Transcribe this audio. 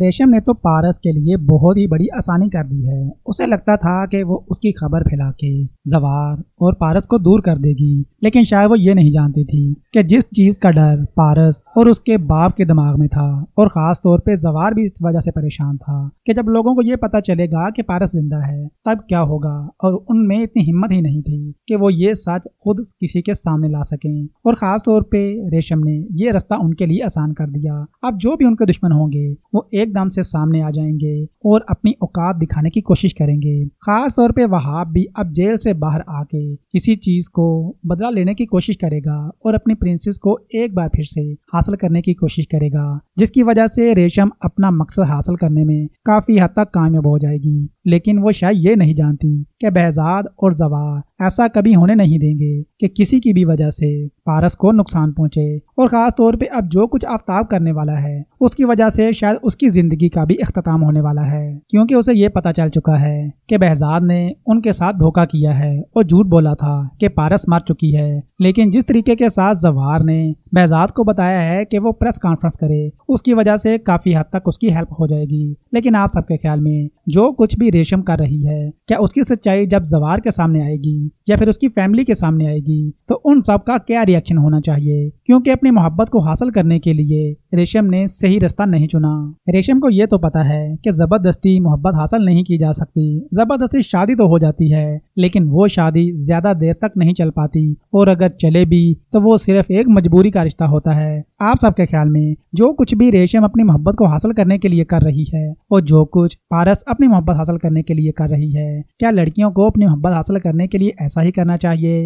ریشم نے تو پارس کے لیے بہت ہی بڑی آسانی کر دی ہے۔ اسے لگتا تھا کہ وہ اس کی خبر پھیلا کے زوار اور پارس کو دور کر دے گی، لیکن شاید وہ یہ نہیں جانتی تھی کہ جس چیز کا ڈر پارس اور اس کے باپ کے دماغ میں تھا، اور خاص طور پہ زوار بھی اس وجہ سے پریشان تھا کہ جب لوگوں کو یہ پتا چلے گا کہ پارس زندہ ہے تب کیا ہوگا، اور ان میں اتنی ہمت ہی نہیں تھی کہ وہ یہ سچ خود کسی کے سامنے لا سکیں، اور خاص طور پہ ریشم نے یہ رستہ ان کے لیے آسان کر دیا۔ اب جو بھی ان کے دشمن ہوں گے وہ ایک دم سے سامنے آ جائیں گے اور اپنی اوقات دکھانے کی کوشش کریں گے۔ خاص طور پہ وہاب بھی اب جیل سے باہر آ کے کسی چیز کو بدلہ لینے کی کوشش کرے گا اور اپنی پرنسس کو ایک بار پھر سے حاصل کرنے کی کوشش کرے گا، جس کی وجہ سے ریشم اپنا مقصد حاصل کرنے میں کافی حد تک کامیاب ہو جائے گی۔ لیکن وہ شاید یہ نہیں جانتی کہ بہزاد اور زوار ایسا کبھی ہونے نہیں دیں گے کہ کسی کی بھی وجہ سے پارس کو نقصان پہنچے، اور خاص طور پہ اب جو کچھ آفتاب کرنے والا ہے اس کی وجہ سے شاید اس کی زندگی کا بھی اختتام ہونے والا ہے، کیونکہ اسے یہ پتا چل چکا ہے کہ بہزاد نے ان کے ساتھ دھوکہ کیا ہے اور جھوٹ بولا تھا کہ پارس مر چکی ہے۔ لیکن جس طریقے کے ساتھ زوار نے بہزاد کو بتایا ہے کہ وہ پریس کانفرنس کرے، اس کی وجہ سے کافی حد تک اس کی ہیلپ ہو جائے گی۔ لیکن آپ سب کے خیال میں جو کچھ بھی ریشم کر رہی ہے، کیا اس کی سچائی جب زوار کے سامنے آئے گی یا پھر اس کی فیملی کے سامنے آئے گی تو ان سب کا کیا ری ایکشن ہونا چاہیے؟ کیونکہ اپنی محبت کو حاصل کرنے کے لیے ریشم نے صحیح رستہ نہیں چنا۔ ریشم کو یہ تو پتا ہے کہ زبردستی محبت حاصل نہیں کی جا سکتی، زبردستی شادی تو ہو جاتی ہے لیکن وہ شادی زیادہ دیر تک نہیں چل پاتی، اور اگر چلے بھی تو وہ صرف ایک مجبوری کا رشتہ ہوتا ہے۔ آپ سب کے خیال میں جو کچھ بھی ریشم اپنی محبت کو حاصل کرنے کے لیے کر رہی ہے اور جو کچھ پارس اپنی محبت حاصل کرنے کے لیے کر رہی ہے، کیا لڑکیوں کو اپنی محبت حاصل کرنے کے لیے ایسا ہی کرنا چاہیے؟